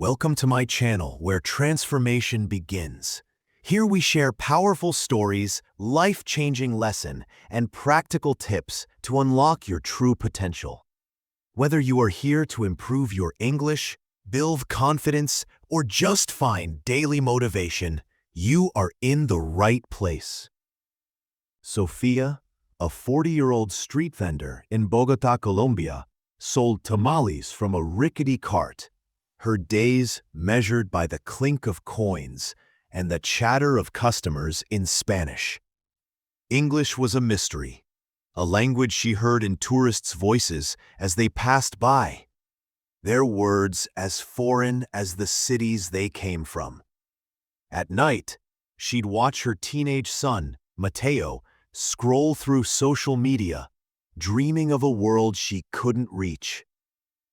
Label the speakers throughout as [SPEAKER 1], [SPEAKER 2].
[SPEAKER 1] Welcome to my channel where transformation begins. Here we share powerful stories, life-changing lesson, and practical tips to unlock your true potential. Whether you are here to improve your English, build confidence, or just find daily motivation, you are in the right place. Sofia, a 40-year-old street vendor in Bogotá, Colombia, sold tamales from a rickety cart. Her days measured by the clink of coins and the chatter of customers in Spanish. English was a mystery, a language she heard in tourists' voices as they passed by, their words as foreign as the cities they came from. At night, she'd watch her teenage son, Mateo, scroll through social media, dreaming of a world she couldn't reach.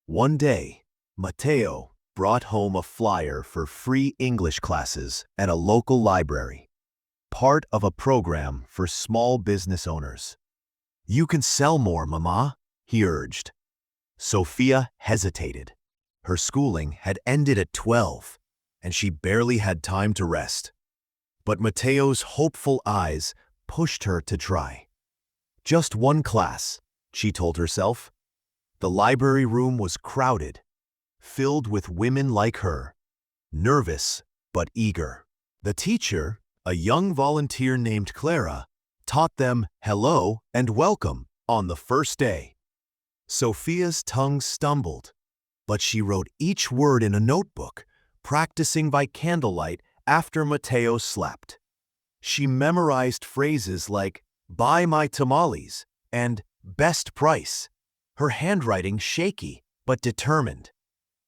[SPEAKER 1] One day, Mateo brought home a flyer for free English classes at a local library, part of a program for small business owners. "You can sell more, Mama," he urged. Sofia hesitated. Her schooling had ended at 12, and she barely had time to rest. But Mateo's hopeful eyes pushed her to try. Just one class, she told herself. The library room was crowded, filled with women like her, nervous but eager. The teacher, a young volunteer named Clara, taught them hello and welcome on the first day. Sofia's tongue stumbled, but she wrote each word in a notebook, practicing by candlelight after Mateo slept. She memorized phrases like, "buy my tamales," and "best price," her handwriting shaky but determined.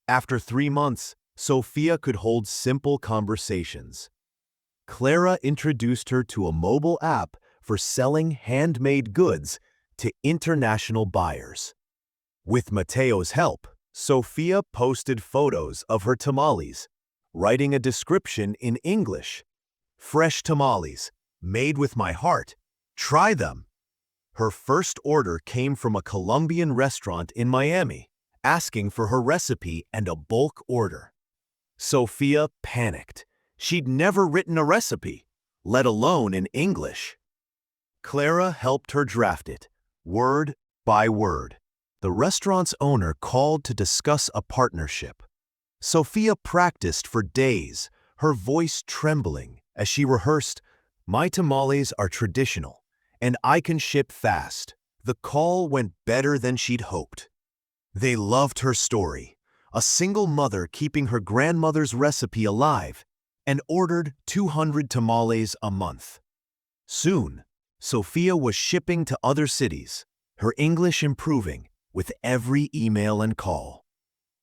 [SPEAKER 1] After 3 months, Sofia could hold simple conversations. Clara introduced her to a mobile app for selling handmade goods to international buyers. With Mateo's help, Sofia posted photos of her tamales, writing a description in English. "Fresh tamales, made with my heart. Try them." Her first order came from a Colombian restaurant in Miami, asking for her recipe and a bulk order. Sofia panicked. She'd never written a recipe, let alone in English. Clara helped her draft it, word by word. The restaurant's owner called to discuss a partnership. Sofia practiced for days, her voice trembling as she rehearsed, "My tamales are traditional, and I can ship fast." The call went better than she'd hoped. They loved her story, a single mother keeping her grandmother's recipe alive, and ordered 200 tamales a month. Soon, Sofia was shipping to other cities, her English improving with every email and call.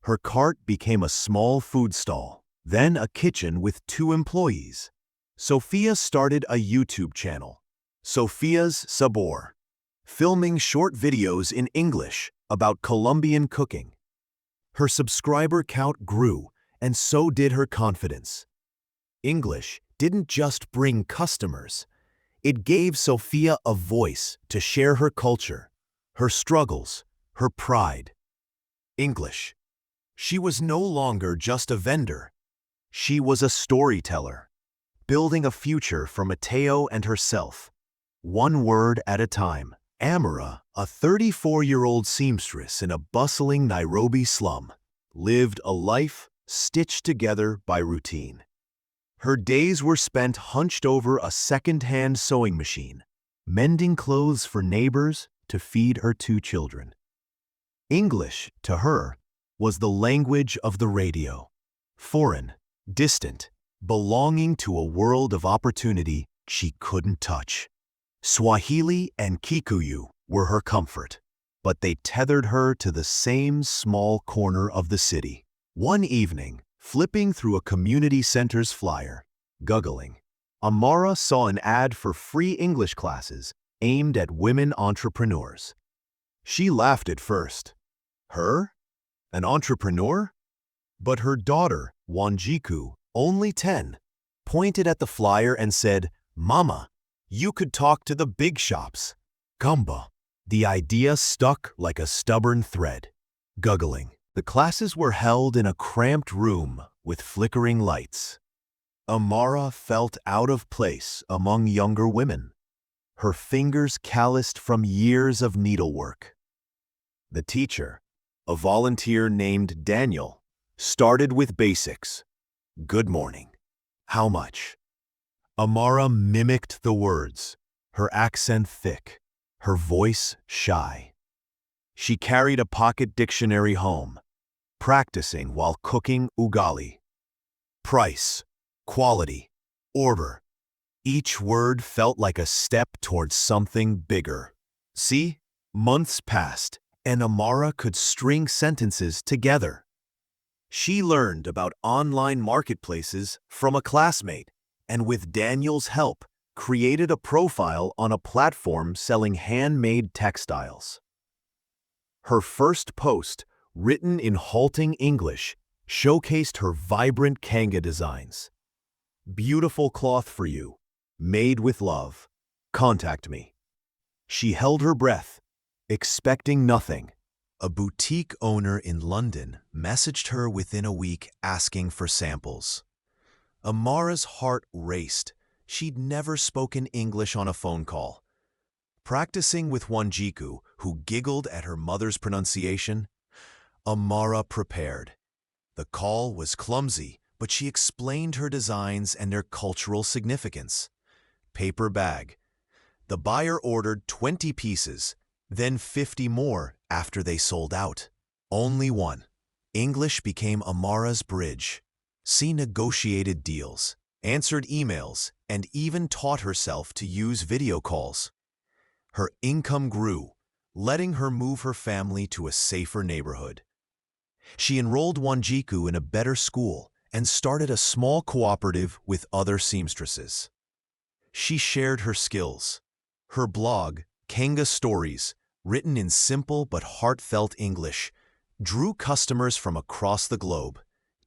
[SPEAKER 1] Her cart became a small food stall, then a kitchen with 2 employees. Sofia started a YouTube channel, Sofia's Sabor, filming short videos in English about Colombian cooking. Her subscriber count grew, and so did her confidence. English didn't just bring customers. It gave Sofia a voice to share her culture, her struggles, her pride. English. She was no longer just a vendor. She was a storyteller, building a future for Mateo and herself, one word at a time. Amara, a 34-year-old seamstress in a bustling Nairobi slum, lived a life stitched together by routine. Her days were spent hunched over a second-hand sewing machine, mending clothes for neighbors to feed her 2 children. English, to her, was the language of the radio, foreign, distant, belonging to a world of opportunity she couldn't touch. Swahili and Kikuyu were her comfort, but they tethered her to the same small corner of the city. One evening, flipping through a community center's flyer, googling, Amara saw an ad for free English classes aimed at women entrepreneurs. She laughed at first. Her? An entrepreneur? But her daughter, Wanjiku, only 10, pointed at the flyer and said, "Mama, you could talk to the big shops." Gumba. The idea stuck like a stubborn thread. Googling. The classes were held in a cramped room with flickering lights. Amara felt out of place among younger women, her fingers calloused from years of needlework. The teacher, a volunteer named Daniel, started with basics. Good morning. How much? Amara mimicked the words, her accent thick, her voice shy. She carried a pocket dictionary home, practicing while cooking ugali. Price, quality, order. Each word felt like a step towards something bigger. See, months passed, and Amara could string sentences together. She learned about online marketplaces from a classmate, and with Daniel's help, created a profile on a platform selling handmade textiles. Her first post, written in halting English, showcased her vibrant kanga designs. Beautiful cloth for you, made with love. Contact me. She held her breath, expecting nothing. A boutique owner in London messaged her within a week asking for samples. Amara's heart raced. She'd never spoken English on a phone call. Practicing with Wanjiku, who giggled at her mother's pronunciation, Amara prepared. The call was clumsy, but she explained her designs and their cultural significance. Paper bag. The buyer ordered 20 pieces, then 50 more after they sold out. Only one. English became Amara's bridge. She negotiated deals, answered emails, and even taught herself to use video calls. Her income grew, letting her move her family to a safer neighborhood. She enrolled Wanjiku in a better school and started a small cooperative with other seamstresses. She shared her skills. Her blog, Kanga Stories, written in simple but heartfelt English, drew customers from across the globe,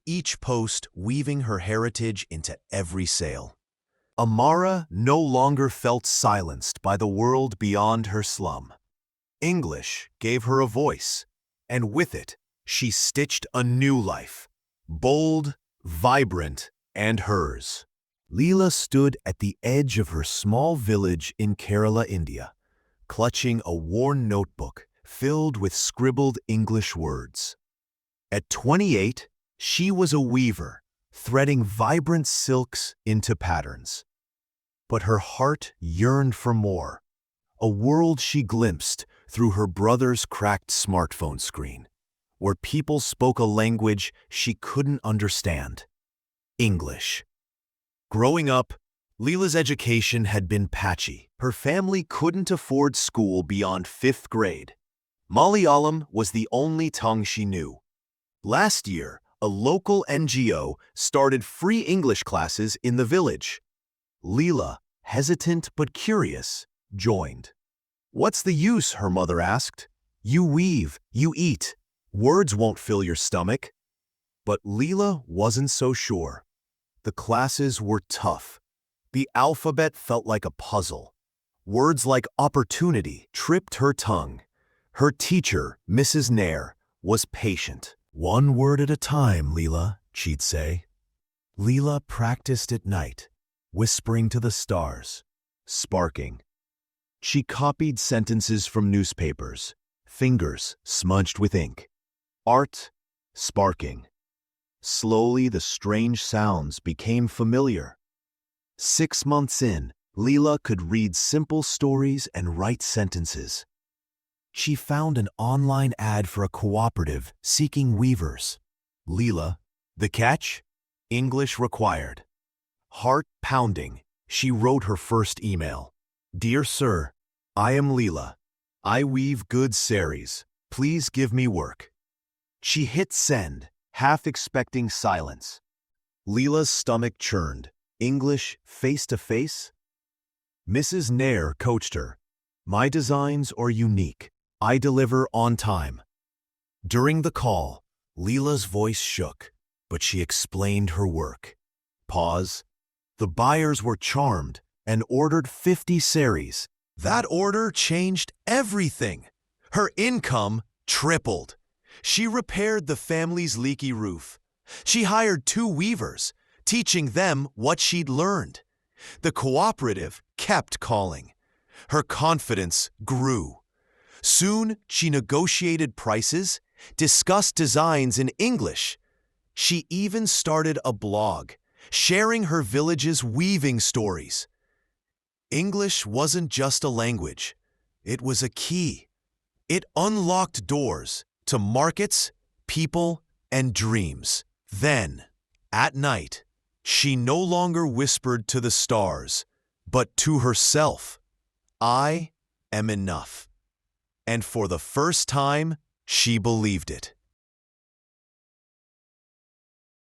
[SPEAKER 1] each post weaving her heritage into every sale. Amara no longer felt silenced by the world beyond her slum. English gave her a voice, and with it, she stitched a new life, bold, vibrant, and hers. Leela stood at the edge of her small village in Kerala, India, clutching a worn notebook filled with scribbled English words. At 28, she was a weaver, threading vibrant silks into patterns. But her heart yearned for more, a world she glimpsed through her brother's cracked smartphone screen, where people spoke a language she couldn't understand: English. Growing up, Leela's education had been patchy. Her family couldn't afford school beyond 5th grade. Malayalam was the only tongue she knew. Last year, a local NGO started free English classes in the village. Leela, hesitant but curious, joined. "What's the use?" her mother asked. "You weave, you eat. Words won't fill your stomach." But Leela wasn't so sure. The classes were tough. The alphabet felt like a puzzle. Words like opportunity tripped her tongue. Her teacher, Mrs. Nair, was patient. "One word at a time, Leela," she'd say. Leela practiced at night, whispering to the stars, sparking. She copied sentences from newspapers, fingers smudged with ink. Art, sparking. Slowly, the strange sounds became familiar. 6 months in, Leela could read simple stories and write sentences. She found an online ad for a cooperative seeking weavers. Leela, the catch? English required. Heart pounding, she wrote her first email. "Dear Sir, I am Leela. I weave good saris. Please give me work." She hit send, half expecting silence. Leela's stomach churned. English face to face? Mrs. Nair coached her. "My designs are unique. I deliver on time." During the call, Leela's voice shook, but she explained her work. Pause. The buyers were charmed and ordered 50 saris. That order changed everything. Her income tripled. She repaired the family's leaky roof. She hired 2 weavers, teaching them what she'd learned. The cooperative kept calling. Her confidence grew. Soon, she negotiated prices, discussed designs in English. She even started a blog, sharing her village's weaving stories. English wasn't just a language. It was a key. It unlocked doors to markets, people, and dreams. Then, at night, she no longer whispered to the stars, but to herself, "I am enough." And for the first time, she believed it.